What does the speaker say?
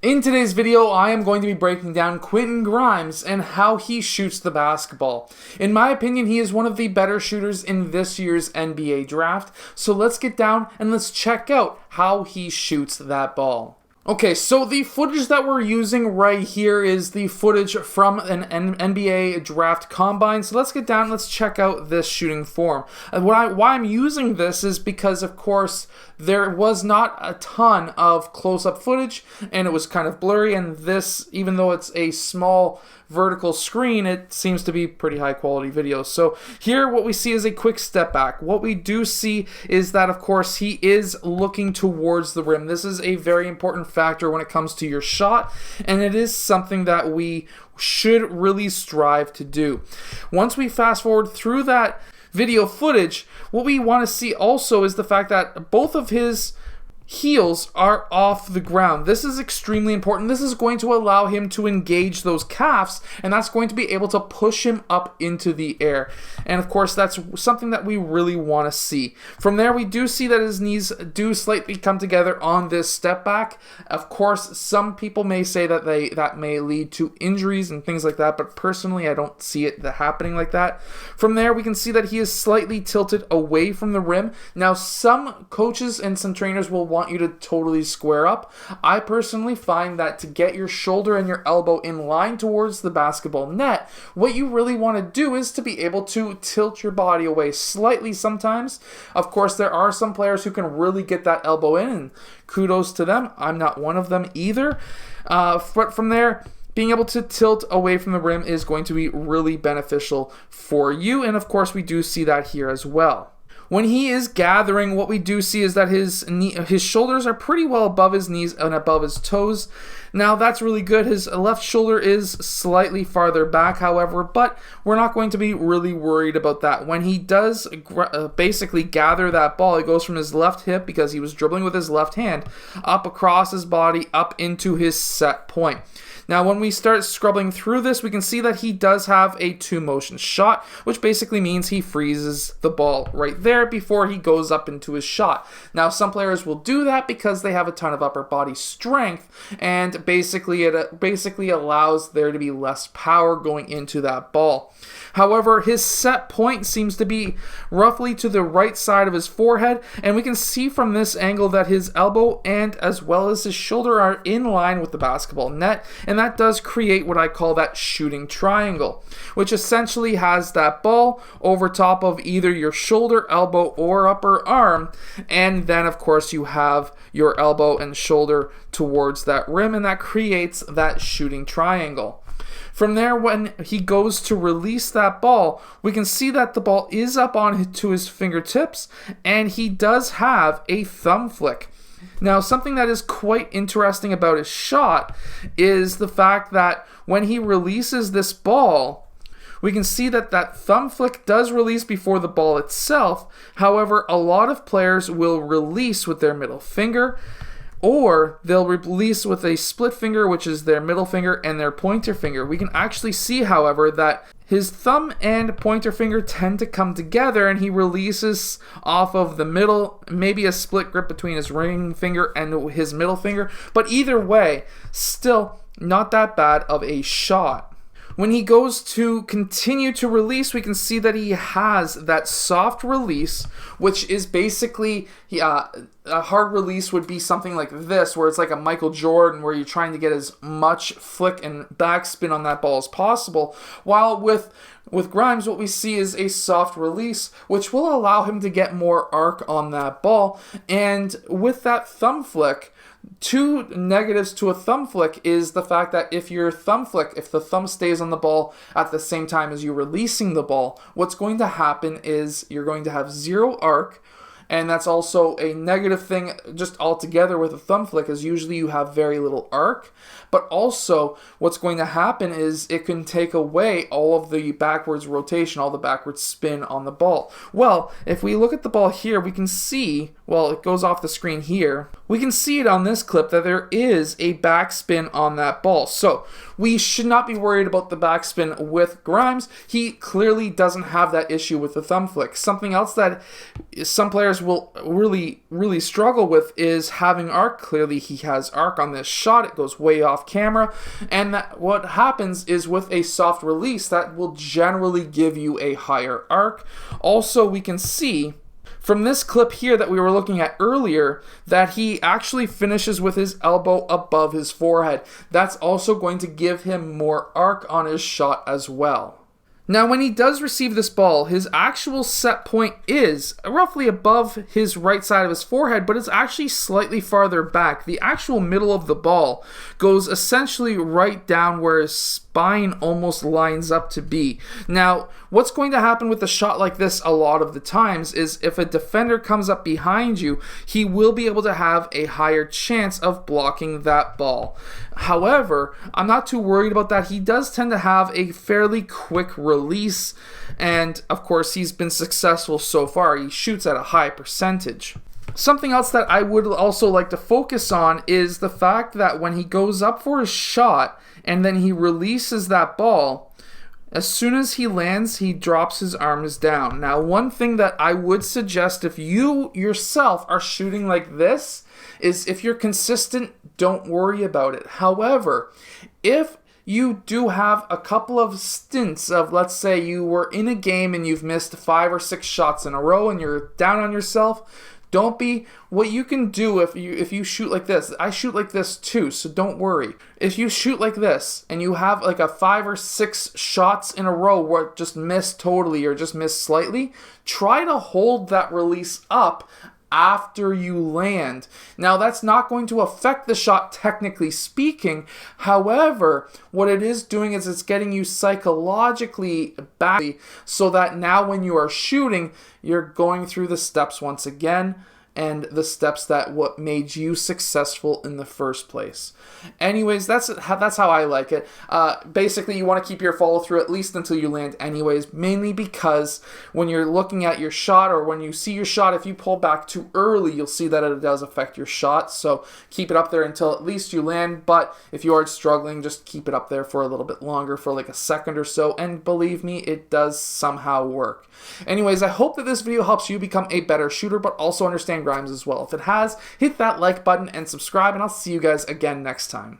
In today's video, I am going to be breaking down Quentin Grimes and how he shoots the basketball. In my opinion, he is one of the better shooters in this year's NBA draft. So let's get down and let's check out how he shoots that ball. Okay, so the footage that we're using right here is the footage from an NBA draft combine. So let's get down and let's check out this shooting form. And why I'm using this is because, of course, there was not a ton of close-up footage and it was kind of blurry, and this, even though it's a small vertical screen, it seems to be pretty high quality video. So here what we see is a quick step back. What we do see is that, of course, he is looking towards the rim. This is a very important factor when it comes to your shot, and it is something that we should really strive to do. Once we fast forward through that video footage, what we want to see also is the fact that both of his heels are off the ground. This is extremely important. This is going to allow him to engage those calves, and that's going to be able to push him up into the air. And of course, that's something that we really want to see. From there, we do see that his knees do slightly come together on this step back. Of course, some people may say that that may lead to injuries and things like that, but personally, I don't see it happening like that. From there, we can see that he is slightly tilted away from the rim. Now, some coaches and some trainers will want you to totally square up. I personally find that to get your shoulder and your elbow in line towards the basketball net, what you really want to do is to be able to tilt your body away slightly sometimes. Of course, there are some players who can really get that elbow in, and kudos to them. I'm not one of them either. But from there, being able to tilt away from the rim is going to be really beneficial for you, and of course, we do see that here as well. When he is gathering, what we do see is that his shoulders are pretty well above his knees and above his toes. Now, that's really good. His left shoulder is slightly farther back, however, but we're not going to be really worried about that. When he does basically gather that ball, it goes from his left hip, because he was dribbling with his left hand, up across his body, up into his set point. Now, when we start scrubbing through this, we can see that he does have a two-motion shot, which basically means he freezes the ball right there before he goes up into his shot. Now, some players will do that because they have a ton of upper body strength, and basically it basically allows there to be less power going into that ball. However, his set point seems to be roughly to the right side of his forehead, and we can see from this angle that his elbow and as well as his shoulder are in line with the basketball net, and that does create what I call that shooting triangle, which essentially has that ball over top of either your shoulder, elbow, or upper arm, and then of course you have your elbow and shoulder towards that rim, and that creates that shooting triangle. From there, when he goes to release that ball, we can see that the ball is up to his fingertips, and he does have a thumb flick. Now, something that is quite interesting about his shot is the fact that when he releases this ball, we can see that that thumb flick does release before the ball itself. However, a lot of players will release with their middle finger, or they'll release with a split finger, which is their middle finger, and their pointer finger. We can actually see, however, that his thumb and pointer finger tend to come together, and he releases off of the middle, maybe a split grip between his ring finger and his middle finger. But either way, still not that bad of a shot. When he goes to continue to release, we can see that he has that soft release, which is basically a hard release would be something like this, where it's like a Michael Jordan, where you're trying to get as much flick and backspin on that ball as possible. While with Grimes, what we see is a soft release, which will allow him to get more arc on that ball. And with that thumb flick, two negatives to a thumb flick is the fact that if the thumb stays on the ball at the same time as you releasing the ball, what's going to happen is you're going to have zero arc, and that's also a negative thing just altogether with a thumb flick, is usually you have very little arc. But also what's going to happen is it can take away all of the backwards rotation, all the backwards spin on the ball. Well, if we look at the ball here, we can see well, it goes off the screen here. We can see it on this clip that there is a backspin on that ball. So we should not be worried about the backspin with Grimes. He clearly doesn't have that issue with the thumb flick. Something else that some players will really struggle with is having arc. Clearly he has arc on this shot. It goes way off camera. And what happens is with a soft release, that will generally give you a higher arc. Also, we can see from this clip here that we were looking at earlier that he actually finishes with his elbow above his forehead. That's also going to give him more arc on his shot as well. Now, when he does receive this ball, his actual set point is roughly above his right side of his forehead, but it's actually slightly farther back. The actual middle of the ball goes essentially right down where his spine almost lines up to be. Now, what's going to happen with a shot like this a lot of the times is if a defender comes up behind you, he will be able to have a higher chance of blocking that ball. However, I'm not too worried about that. He does tend to have a fairly quick release, and of course he's been successful so far. He shoots at a high percentage. Something else that I would also like to focus on is the fact that when he goes up for his shot and then he releases that ball, as soon as he lands, he drops his arms down. Now, one thing that I would suggest if you yourself are shooting like this is if you're consistent, don't worry about it. However, if you do have a couple of stints of, let's say you were in a game and you've missed 5 or 6 shots in a row and you're down on yourself, don't be. What you can do if you shoot like this, I shoot like this too, so don't worry. If you shoot like this and you have like a 5 or 6 shots in a row where it just missed totally or just missed slightly, try to hold that release up after you land. Now, that's not going to affect the shot technically speaking. However, what it is doing is it's getting you psychologically back so that now when you are shooting, you're going through the steps once again, and the steps that what made you successful in the first place. Anyways, that's how I like it. Basically, you want to keep your follow through at least until you land anyways, mainly because when you're looking at your shot or when you see your shot, if you pull back too early, you'll see that it does affect your shot. So keep it up there until at least you land, but if you are struggling, just keep it up there for a little bit longer, for like a second or so, and believe me, it does somehow work. Anyways, I hope that this video helps you become a better shooter, but also understand Grimes as well. If it has, hit that like button and subscribe, and I'll see you guys again next time.